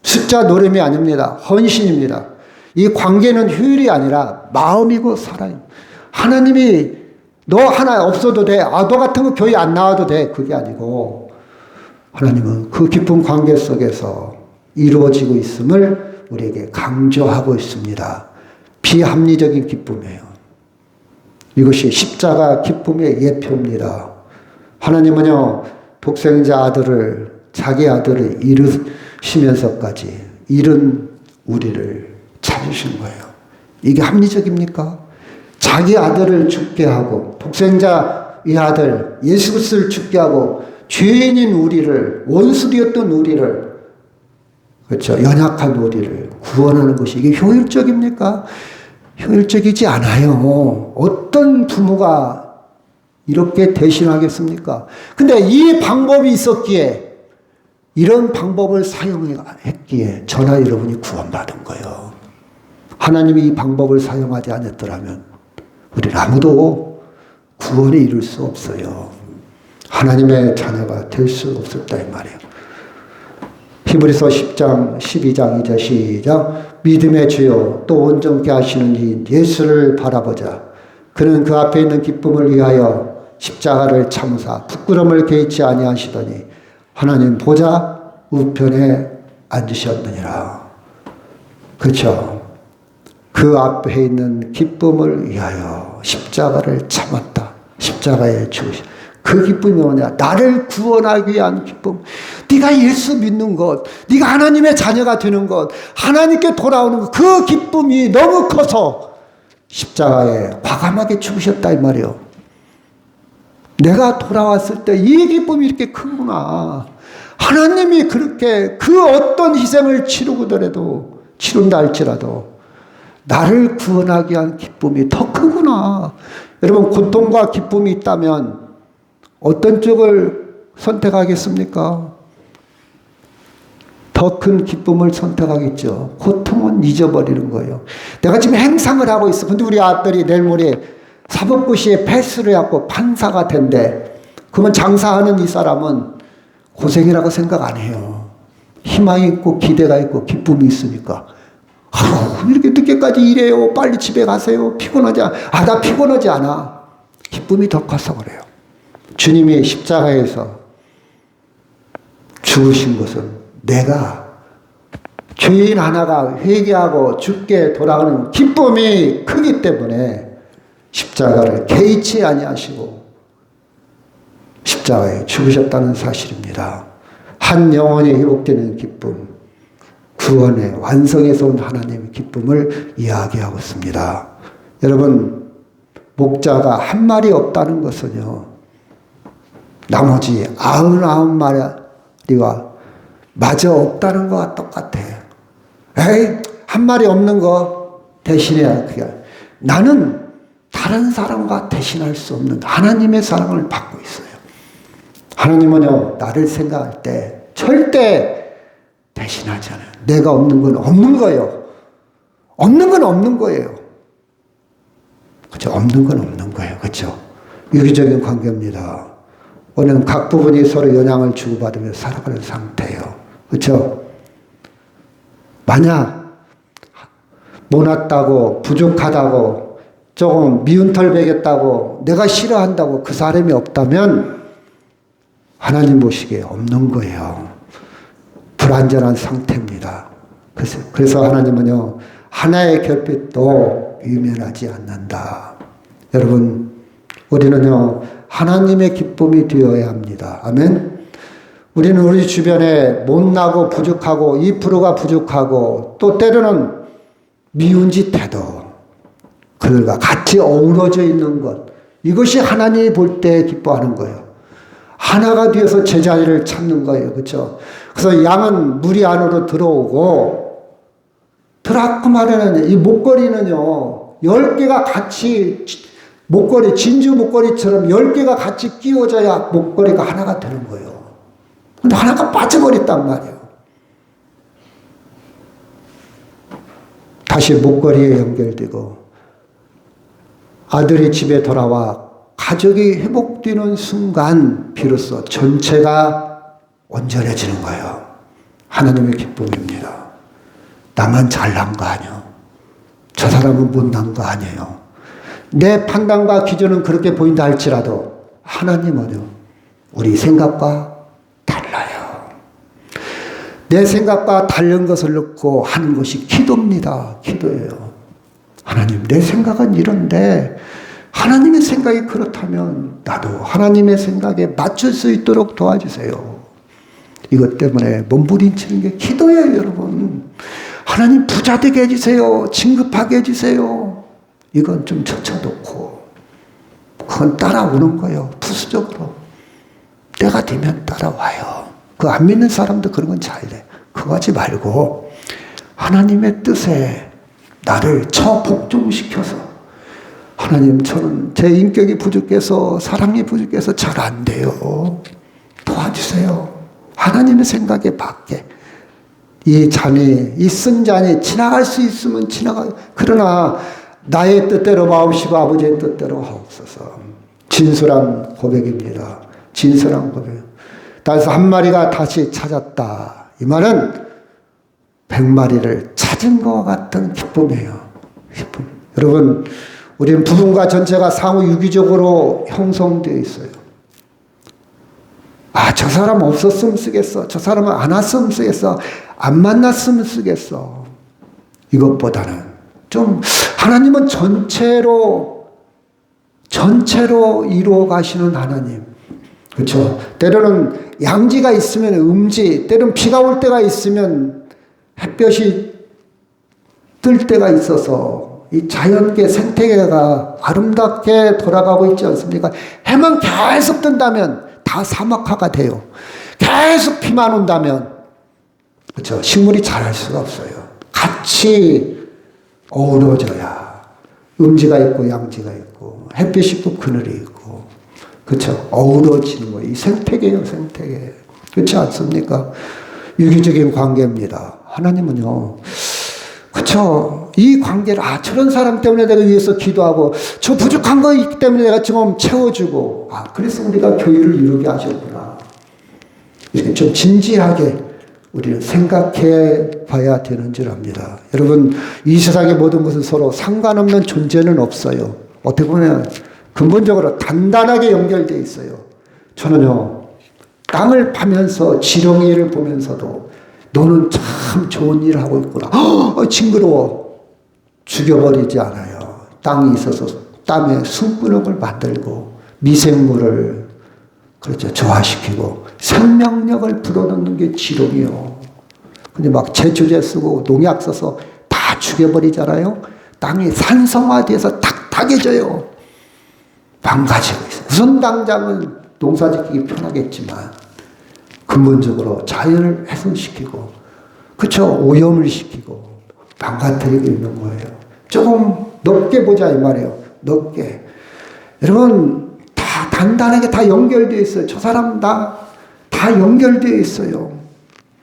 숫자 노름이 아닙니다. 헌신입니다. 이 관계는 효율이 아니라 마음이고 사랑입니다. 하나님이 너 하나 없어도 돼. 너 같은 거 교회 안 나와도 돼. 그게 아니고 하나님은 그 깊은 관계 속에서 이루어지고 있음을 우리에게 강조하고 있습니다. 비합리적인 기쁨이에요. 이것이 십자가 기쁨의 예표입니다. 하나님은요, 독생자 아들을, 자기 아들을 잃으시면서까지 잃은 우리를 찾으신 거예요. 이게 합리적입니까? 자기 아들을 죽게 하고, 독생자 이 아들, 예수 그리스도를 죽게 하고, 죄인인 우리를, 원수되었던 우리를, 그렇죠. 연약한 우리를 구원하는 것이 이게 효율적입니까? 효율적이지 않아요. 어떤 부모가 이렇게 대신하겠습니까? 근데 이 방법이 있었기에, 이런 방법을 사용했기에 저나 여러분이 구원받은 거예요. 하나님이 이 방법을 사용하지 않았더라면 우리는 아무도 구원에 이룰 수 없어요. 하나님의 자녀가 될 수 없었다 이 말이에요. 히브리서 10장 12장 2절 시작. 믿음의 주요 또 온전케 하시는 이인 예수를 바라보자. 그는 그 앞에 있는 기쁨을 위하여 십자가를 참으사 부끄러움을 개의치 아니하시더니 하나님 보좌 우편에 앉으셨느니라. 그렇죠. 그 앞에 있는 기쁨을 위하여 십자가를 참았다. 십자가에 죽으시. 그 기쁨이 뭐냐? 나를 구원하기 위한 기쁨. 네가 예수 믿는 것, 네가 하나님의 자녀가 되는 것, 하나님께 돌아오는 것, 그 기쁨이 너무 커서 십자가에 과감하게 죽으셨다 이 말이에요. 내가 돌아왔을 때 이 기쁨이 이렇게 크구나. 하나님이 그렇게 그 어떤 희생을 치른다 할지라도 나를 구원하기 위한 기쁨이 더 크구나. 여러분 고통과 기쁨이 있다면 어떤 쪽을 선택하겠습니까? 더 더 큰 기쁨을 선택하겠죠. 고통은 잊어버리는 거예요. 내가 지금 행상을 하고 있어. 근데 우리 아들이 내일 모레 사법고시에 패스를 하고 판사가 된대. 그러면 장사하는 이 사람은 고생이라고 생각 안 해요. 희망이 있고 기대가 있고 기쁨이 있으니까. 이렇게 늦게까지 일해요. 빨리 집에 가세요. 피곤하지 않아. 나 피곤하지 않아. 기쁨이 더 커서 그래요. 주님이 십자가에서 죽으신 것은 내가 죄인 하나가 회개하고 죽게 돌아가는 기쁨이 크기 때문에 십자가를 개의치 아니하시고 십자가에 죽으셨다는 사실입니다. 한 영혼이 회복되는 기쁨, 구원의 완성에서 온 하나님의 기쁨을 이야기하고 있습니다. 여러분, 목자가 한 마리 없다는 것은요, 나머지 99마리가 마저 없다는 것과 똑같아요. 에이, 한 마리 없는 거 대신해야 그게. 나는 다른 사람과 대신할 수 없는 하나님의 사랑을 받고 있어요. 하나님은요, 나를 생각할 때 절대 대신하지 않아요. 내가 없는 건 없는 거예요. 없는 건 없는 거예요. 그렇죠? 없는 건 없는 거예요. 그렇죠? 유기적인 관계입니다. 우리는 각 부분이 서로 영향을 주고받으며 살아가는 상태예요. 그렇죠? 만약 못났다고 부족하다고 조금 미운 털 베겠다고 내가 싫어한다고 그 사람이 없다면 하나님 보시기에 없는 거예요. 불완전한 상태입니다. 그래서 하나님은요, 하나의 결핍도 유면하지 않는다. 여러분, 우리는요, 하나님의 기쁨이 되어야 합니다. 아멘? 우리는 우리 주변에 못나고 부족하고 2%가 부족하고 또 때로는 미운 짓 해도 그들과 같이 어우러져 있는 것, 이것이 하나님이 볼 때 기뻐하는 거예요. 하나가 되어서 제자리를 찾는 거예요. 그렇죠? 그래서 양은 무리 안으로 들어오고 들어왔고 말하는 이 목걸이는요, 10개가 같이 목걸이, 진주 목걸이처럼 10개가 같이 끼워져야 목걸이가 하나가 되는 거예요. 근데 하나가 빠져버렸단 말이에요. 다시 목걸이에 연결되고 아들이 집에 돌아와 가족이 회복되는 순간 비로소 전체가 온전해지는 거예요. 하나님의 기쁨입니다. 나만 잘난 거 아니에요. 저 사람은 못난 거 아니에요. 내 판단과 기준은 그렇게 보인다 할지라도 하나님은요, 우리 생각과 달라요. 내 생각과 다른 것을 넣고 하는 것이 기도입니다. 기도예요. 하나님, 내 생각은 이런데 하나님의 생각이 그렇다면 나도 하나님의 생각에 맞출 수 있도록 도와주세요. 이것 때문에 몸부림치는 게 기도예요, 여러분. 하나님 부자 되게 해주세요. 진급하게 해주세요. 이건 좀 젖혀놓고 그건 따라오는 거예요. 부수적으로. 때가 되면 따라와요. 그 안 믿는 사람도 그런 건 잘 돼. 그거 하지 말고 하나님의 뜻에 나를 처복종시켜서 하나님, 저는 제 인격이 부족해서 사랑이 부족해서 잘 안 돼요. 도와주세요. 하나님의 생각에 맞게. 이 잔이, 이 쓴 잔이 지나갈 수 있으면 그러나 나의 뜻대로 마옵시고 아버지의 뜻대로 하옵소서. 진솔한 고백입니다. 진솔한 고백. 그래서 한 마리가 다시 찾았다. 이 말은 100마리를 찾은 것과 같은 기쁨이에요. 기쁨. 여러분, 우리는 부분과 전체가 상호 유기적으로 형성되어 있어요. 저 사람 없었으면 쓰겠어. 저 사람은 안 왔으면 쓰겠어. 안 만났으면 쓰겠어. 이것보다는 좀 하나님은 전체로 이루어 가시는 하나님. 그렇죠? 때로는 양지가 있으면 음지, 때로는 비가 올 때가 있으면 햇볕이 뜰 때가 있어서 이 자연계 생태계가 아름답게 돌아가고 있지 않습니까? 해만 계속 뜬다면 다 사막화가 돼요. 계속 비만 온다면, 그렇죠? 식물이 자랄 수가 없어요. 같이 어우러져야 음지가 있고 양지가 있고 햇빛이 있고 그늘이 있고, 그렇죠? 어우러지는 거예요. 이 생태계예요, 생태계. 그렇지 않습니까? 유기적인 관계입니다. 하나님은요, 그쵸? 이 관계를, 저런 사람 때문에 내가 위해서 기도하고, 저 부족한 거 있기 때문에 내가 좀 채워주고, 그래서 우리가 교회를 이루게 하셨구나. 이렇게 좀 진지하게 우리는 생각해 봐야 되는 줄 압니다. 여러분, 이 세상의 모든 것은 서로 상관없는 존재는 없어요. 어떻게 보면 근본적으로 단단하게 연결되어 있어요. 저는요, 땅을 파면서 지렁이를 보면서도 너는 참 좋은 일을 하고 있구나. 징그러워. 죽여버리지 않아요. 땅이 있어서 땅에 숨구멍을 만들고 미생물을 그렇죠. 저하시키고 생명력을 불어넣는 게 지렁이요. 근데 막 제초제 쓰고 농약 써서 다 죽여버리잖아요. 땅이 산성화돼서 탁탁해져요. 망가지고 있어요. 우선 당장은 농사 짓기 편하겠지만 근본적으로 자연을 훼손시키고 그쵸? 오염을 시키고 망가뜨리고 있는 거예요. 조금 넓게 보자 이 말이에요. 넓게. 여러분 다 단단하게 다 연결되어 있어요. 저 사람 다 연결되어 있어요.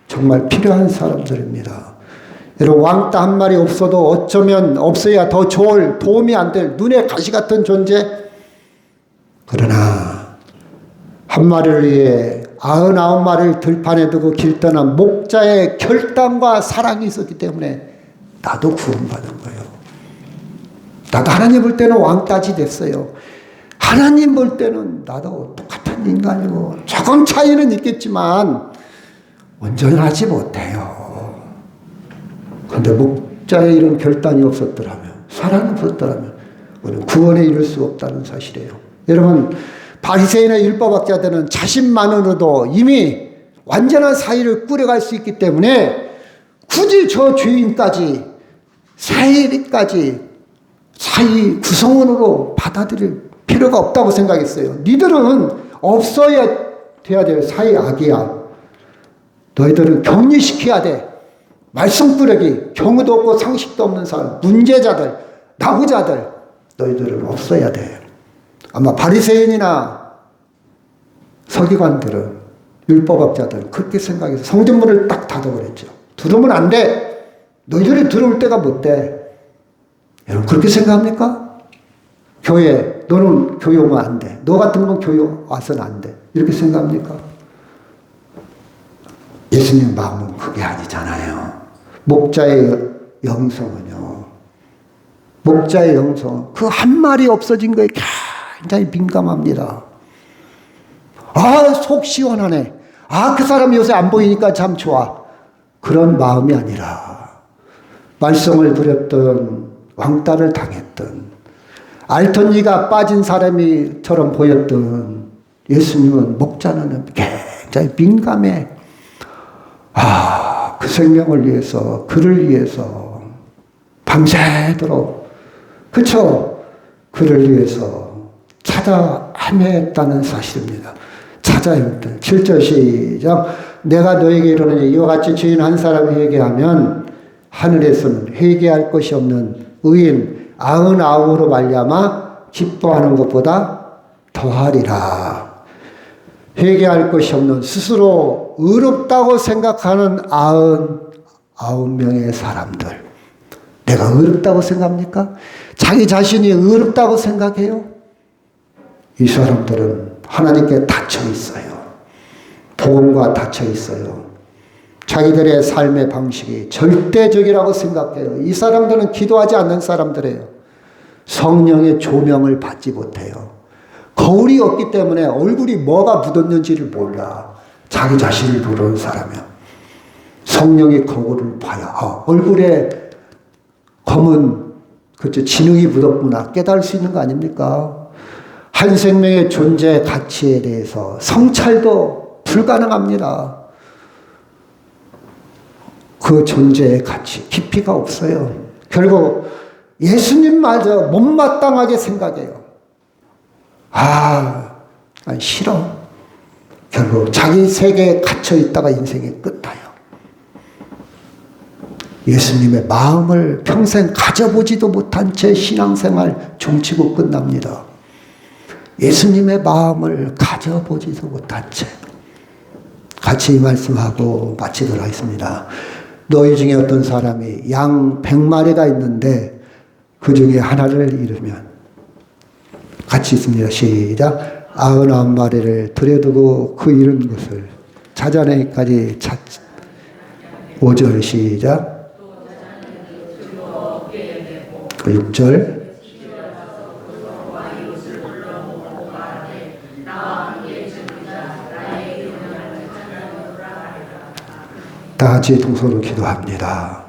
정말 필요한 사람들입니다. 여러분 왕따 한 마리 없어도 어쩌면 없어야 더 좋을 도움이 안 될 눈의 가시 같은 존재. 그러나 한 마리를 위해 99마리를 들판에 두고 길 떠난 목자의 결단과 사랑이 있었기 때문에 나도 구원받은 거예요. 나도 하나님 볼 때는 왕따지 됐어요. 하나님 볼 때는 나도 똑같은 인간이고 조금 차이는 있겠지만 온전하지 못해요. 그런데 목자의 이런 결단이 없었더라면, 사랑이 없었더라면 우리는 구원에 이를 수 없다는 사실이에요. 여러분 바리새인의 율법학자들은 자신만으로도 이미 완전한 사의를 꾸려갈 수 있기 때문에 굳이 저 죄인까지 사의까지 사의 구성원으로 받아들일 필요가 없다고 생각했어요. 니들은 없어야 돼야 돼요. 사의 악이야. 너희들은 격리시켜야 돼. 말썽꾸러기, 경우도 없고 상식도 없는 사람, 문제자들, 나후자들 너희들은 없어야 돼. 아마 바리새인이나 서기관들은 율법학자들은 그렇게 생각해서 성전문을 딱 닫아버렸죠. 들어오면 안 돼. 너희들이 들어올 때가 못 돼. 여러분 그렇게 생각합니까? 교회 너는 교회 오면 안 돼. 너 같은 건 교회 와서는 안 돼. 이렇게 생각합니까? 예수님 마음은 그게 아니잖아요. 목자의 영성은요. 목자의 영성 그 한 말이 없어진 거에 굉장히 민감합니다. 속 시원하네. 그 사람이 요새 안 보이니까 참 좋아. 그런 마음이 아니라 말썽을 부렸던 왕따를 당했던 알턴니가 빠진 사람이처럼 보였던 예수님은 목자는 굉장히 민감해. 그 생명을 위해서 그를 위해서 밤새도록 그쵸? 그를 위해서 찾아 헤맸다는 사실입니다. 찾아 헤맸다. 7절 시작. 내가 너에게 이르노니 이와 같이 죄인 한 사람이 회개하면 하늘에서는 회개할 것이 없는 의인 99으로 말미암아 기뻐하는 것보다 더하리라. 회개할 것이 없는 스스로 의롭다고 생각하는 99명의 사람들. 내가 의롭다고 생각합니까? 자기 자신이 의롭다고 생각해요? 이 사람들은 하나님께 닫혀 있어요. 복음과 닫혀 있어요. 자기들의 삶의 방식이 절대적이라고 생각해요. 이 사람들은 기도하지 않는 사람들이에요. 성령의 조명을 받지 못해요. 거울이 없기 때문에 얼굴이 뭐가 묻었는지를 몰라. 자기 자신을 모르는 사람이야. 성령의 거울을 봐야 얼굴에 검은 그렇죠 진흙이 묻었구나 깨달을 수 있는 거 아닙니까? 한 생명의 존재 가치에 대해서 성찰도 불가능합니다. 그 존재의 가치 깊이가 없어요. 결국 예수님마저 못마땅하게 생각해요. 싫어. 결국 자기 세계에 갇혀 있다가 인생이 끝나요. 예수님의 마음을 평생 가져보지도 못한 채 신앙생활 종치고 끝납니다. 예수님의 마음을 가져보지도 못한 채. 같이 이 말씀하고 마치도록 하겠습니다. 너희 중에 어떤 사람이 양 100마리가 있는데 그 중에 하나를 잃으면, 같이 있습니다. 시작. 99마리를 들여두고 그 잃은 것을 찾아내기까지 찾지. 5절 시작. 6절. 다 같이 동서로 기도합니다.